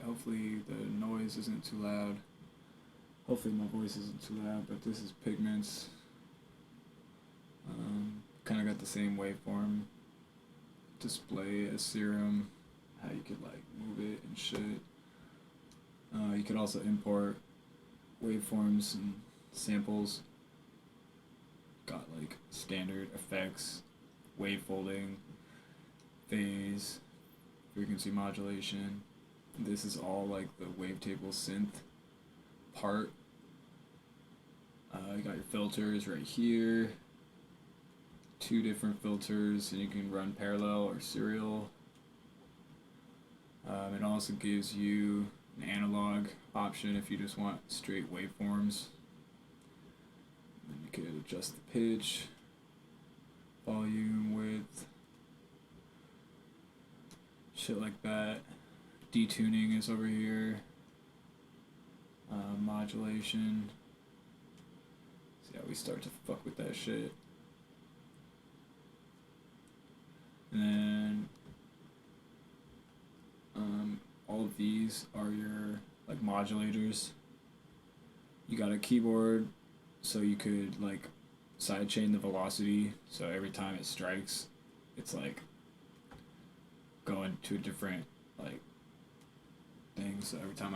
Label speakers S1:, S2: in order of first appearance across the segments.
S1: hopefully the noise isn't too loud. Hopefully my voice isn't too loud, but this is pigments. Kind of got the same waveform display as serum, how you could like move it and shit. You could also import waveforms and samples. Got like standard effects, wave folding, phase, frequency modulation. This is all like the wavetable synth part. You got your filters right here. 2 different filters, and you can run parallel or serial. It also gives you an analog option if you just want straight waveforms. And you could adjust the pitch, volume, width, shit like that. Detuning is over here. Modulation. See how we start to fuck with that shit. And then all of these are your like modulators. You got a keyboard, so you could like sidechain the velocity, so every time it strikes, it's like going to a different like thing. So every time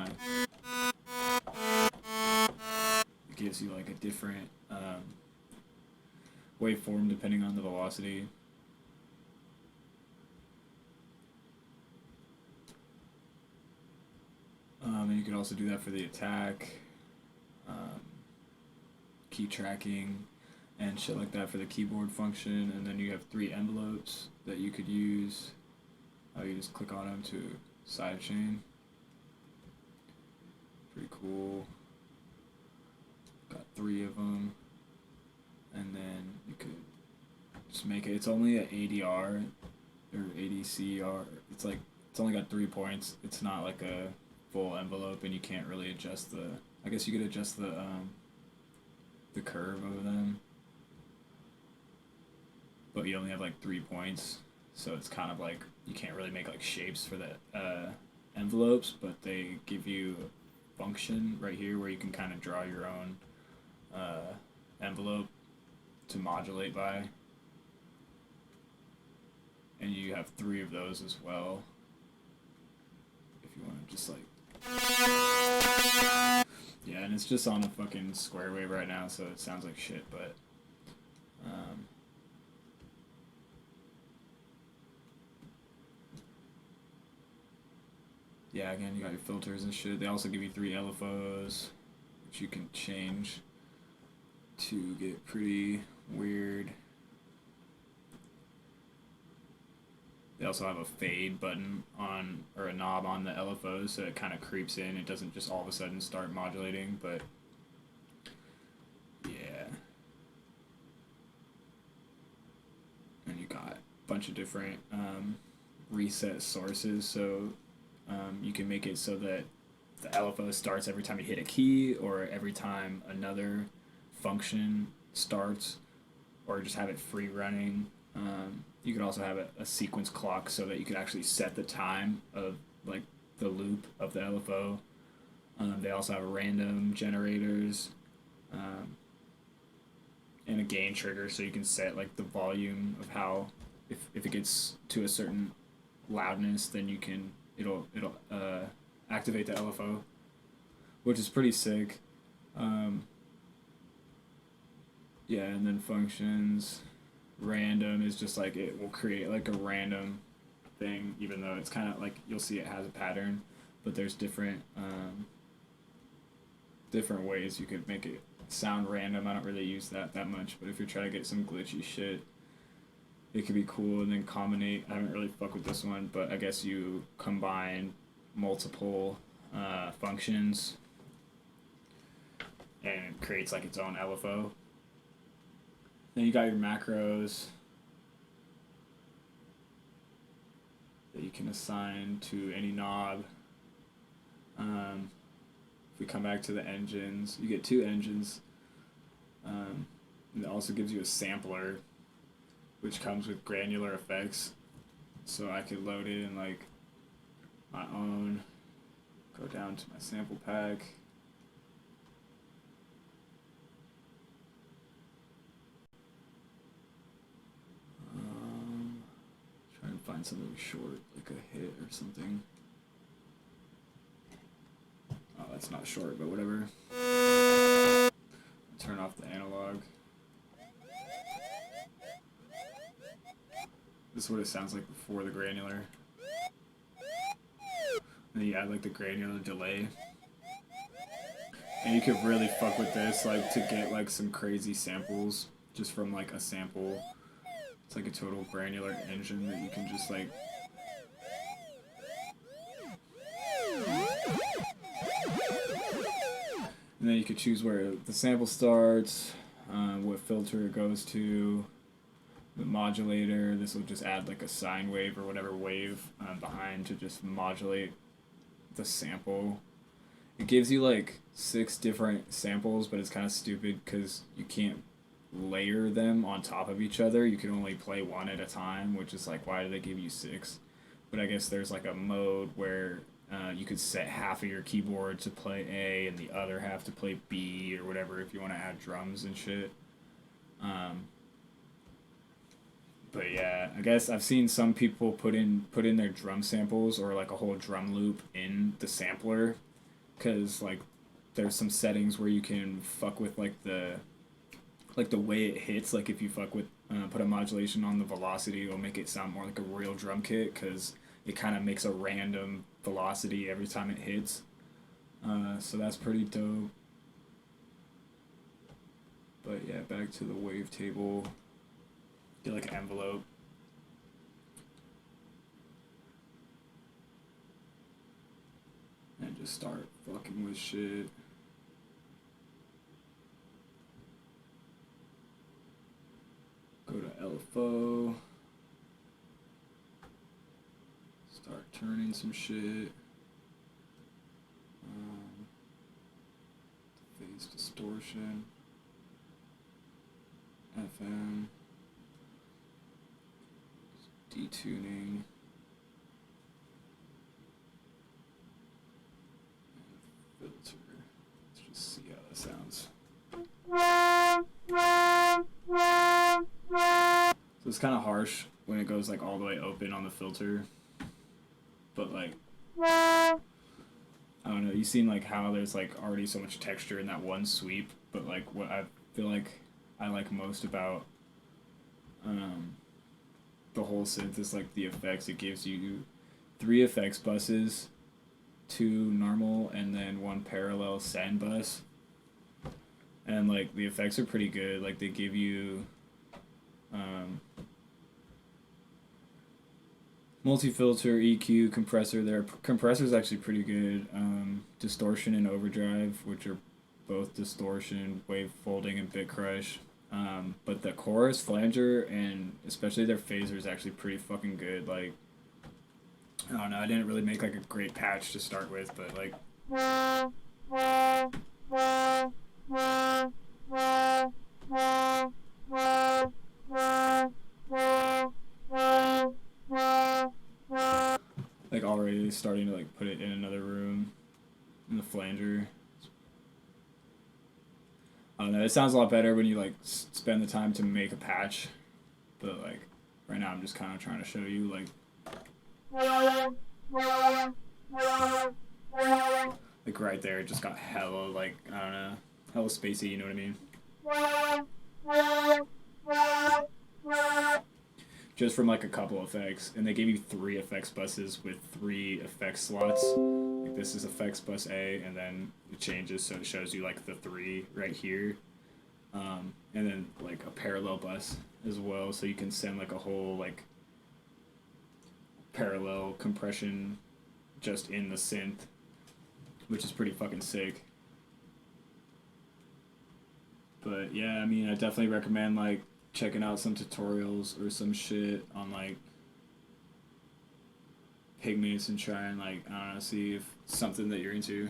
S1: it gives you like a different waveform depending on the velocity. And you can also do that for the attack, key tracking, and shit like that for the keyboard function. And then you have 3 envelopes that you could use. You just click on them to sidechain. Pretty cool. Got 3 of them. And then you could just make it. It's only an ADR or ADCR. It's like it's only got 3 points. It's not like a full envelope, and you can't really adjust the. I guess you could adjust the curve of them, but you only have like 3 points, so it's kind of like you can't really make like shapes for the envelopes, but they give you a function right here where you can kind of draw your own envelope to modulate by, and you have 3 of those as well if you want to just like. Yeah, and it's just on a fucking square wave right now, so it sounds like shit, but yeah, again, you got your filters and shit. They also give you 3 LFOs, which you can change to get pretty weird. They also have a fade button on, or a knob on the LFOs, so it kind of creeps in. It doesn't just all of a sudden start modulating, but yeah. And you got a bunch of different reset sources, so you can make it so that the LFO starts every time you hit a key, or every time another function starts, or just have it free running. You could also have a sequence clock so that you could actually set the time of like the loop of the LFO. They also have random generators and a gain trigger, so you can set like the volume of how if it gets to a certain loudness, then it'll activate the LFO, which is pretty sick. Yeah, and then functions. Random is just like it will create like a random thing, even though it's kind of like you'll see it has a pattern, but there's different ways you could make it sound random. I don't really use that much, but if you're trying to get some glitchy shit, it could be cool. And then combinate, I haven't really fucked with this one, but I guess you combine multiple functions and it creates like its own LFO. Then you got your macros that you can assign to any knob. If we come back to the engines, you get 2 engines. And it also gives you a sampler, which comes with granular effects. So I could load it in like my own down to my sample pack. Try and find something short, like a hit or something. Oh, that's not short, but whatever. Turn off the analog. This is what it sounds like before the granular. And then you add like the granular delay. And you could really fuck with this, like, to get like some crazy samples just from like a sample. It's like a total granular engine that you can just like. And then you could choose where the sample starts, what filter it goes to, the modulator. This will just add like a sine wave or whatever wave behind to just modulate the sample. It gives you like 6 different samples, but it's kind of stupid because you can't layer them on top of each other. You can only play one at a time, which is like, why do they give you 6? But I guess there's like a mode where you could set half of your keyboard to play A and the other half to play B or whatever if you want to add drums and shit. But yeah, I guess I've seen some people put in their drum samples or like a whole drum loop in the sampler, because like there's some settings where you can fuck with like the way it hits. Like if you fuck with put a modulation on the velocity, it'll make it sound more like a real drum kit because it kind of makes a random velocity every time it hits. So that's pretty dope. But yeah, back to the wavetable. Get like an envelope. And just start fucking with shit. Go to LFO. Start turning some shit. Phase distortion. FM. Detuning. And filter. Let's just see how that sounds. So it's kind of harsh when it goes like all the way open on the filter. But like, I don't know, you've seen like how there's like already so much texture in that one sweep, but like what I feel like I like most about the whole synth is like the effects. It gives you 3 effects buses, 2 normal, and then 1 parallel send bus. And like the effects are pretty good. Like they give you multi-filter, EQ, compressor. Their compressor's actually pretty good. Distortion and overdrive, which are both distortion, wave folding, and bit crush. But the chorus, flanger, and especially their phaser is actually pretty fucking good. Like, I don't know, I didn't really make like a great patch to start with, but like, already starting to like put it in another room in the flanger. I don't know, it sounds a lot better when you like spend the time to make a patch, but like right now I'm just kind of trying to show you like right there it just got hella like, I don't know, hella spacey, you know what I mean? Just from like a couple effects, and they gave you 3 effects buses with 3 effects slots. Like this is effects bus A, and then it changes so it shows you like the 3 right here, and then like a parallel bus as well, so you can send like a whole like parallel compression just in the synth, which is pretty fucking sick. But yeah, I mean, I definitely recommend like checking out some tutorials or some shit on like pigments and try and like, I don't know, see if it's something that you're into.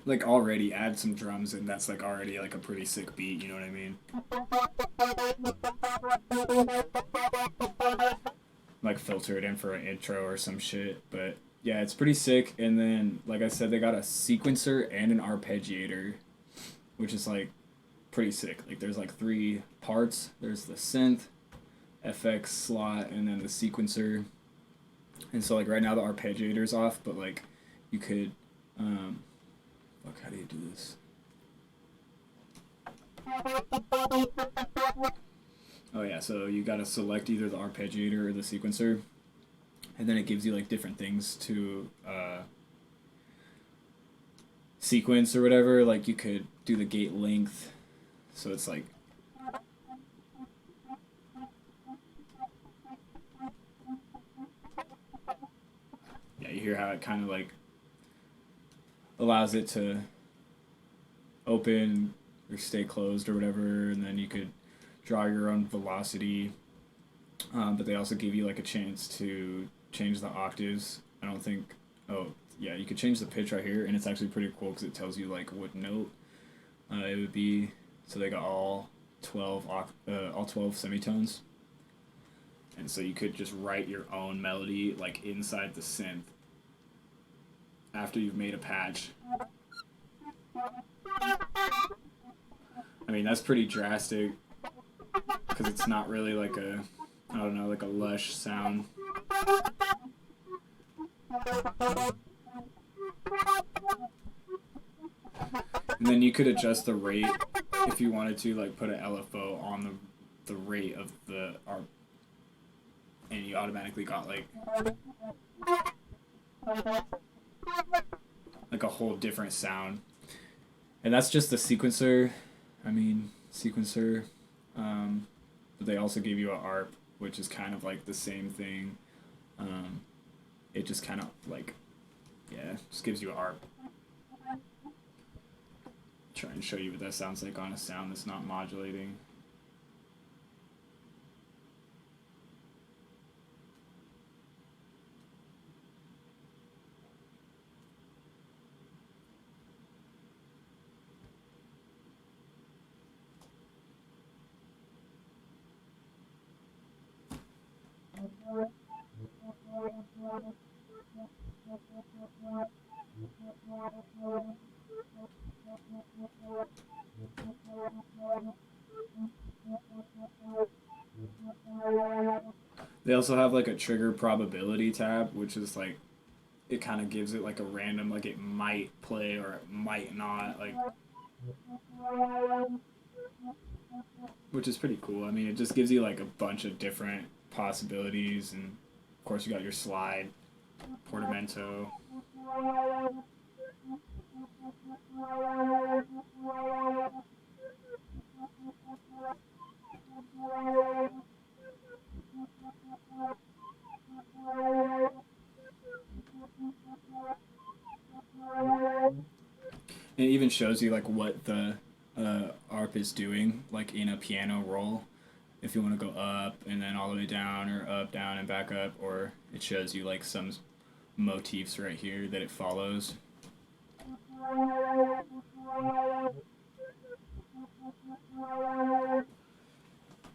S1: like already add some drums and that's like already like a pretty sick beat, you know what I mean? Like filter it in for an intro or some shit. But yeah, it's pretty sick. And then like I said, they got a sequencer and an arpeggiator, which is like pretty sick. Like there's like three parts. There's the synth, FX slot, and then the sequencer. And so like right now the arpeggiator's off, but like you could fuck, how do you do this? Oh yeah, so you gotta select either the arpeggiator or the sequencer, and then it gives you like different things to sequence or whatever. Like you could do the gate length, so it's like yeah, you hear how it kind of like allows it to open or stay closed or whatever, and then you could draw your own velocity. But they also give you like a chance to change the octaves. I don't think. Oh yeah, you could change the pitch right here, and it's actually pretty cool because it tells you like what note it would be. So they got all 12 semitones, and so you could just write your own melody like inside the synth after you've made a patch. I mean that's pretty drastic because it's not really like a, I don't know, like a lush sound. And then you could adjust the rate if you wanted to, like put an LFO on the rate of the arp, and you automatically got like a whole different sound. And that's just the sequencer. I mean sequencer. But they also give you an ARP, which is kind of like the same thing. It just kind of like, yeah, just gives you an ARP. Try and show you what that sounds like on a sound that's not modulating. They also have like a trigger probability tab, which is like it kind of gives it like a random, like it might play or it might not, like, which is pretty cool. I mean, it just gives you like a bunch of different possibilities, and of course you got your slide, portamento. It even shows you like what the ARP is doing, like in a piano roll. If you want to go up and then all the way down, or up, down, and back up, or it shows you like some motifs right here that it follows.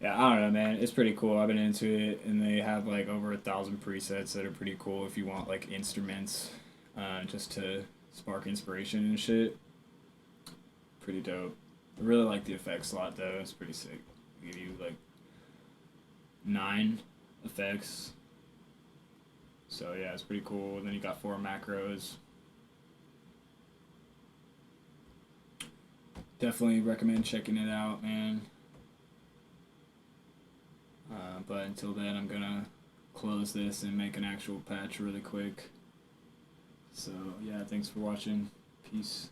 S1: Yeah, I don't know, man. It's pretty cool. I've been into it, and they have like over 1,000 presets that are pretty cool if you want like instruments, just to spark inspiration and shit. Pretty dope. I really like the effects slot though. It's pretty sick. They give you like 9 effects. So yeah, it's pretty cool. And then you got 4 macros. Definitely recommend checking it out, man. But until then, I'm gonna close this and make an actual patch really quick. So yeah, thanks for watching. Peace.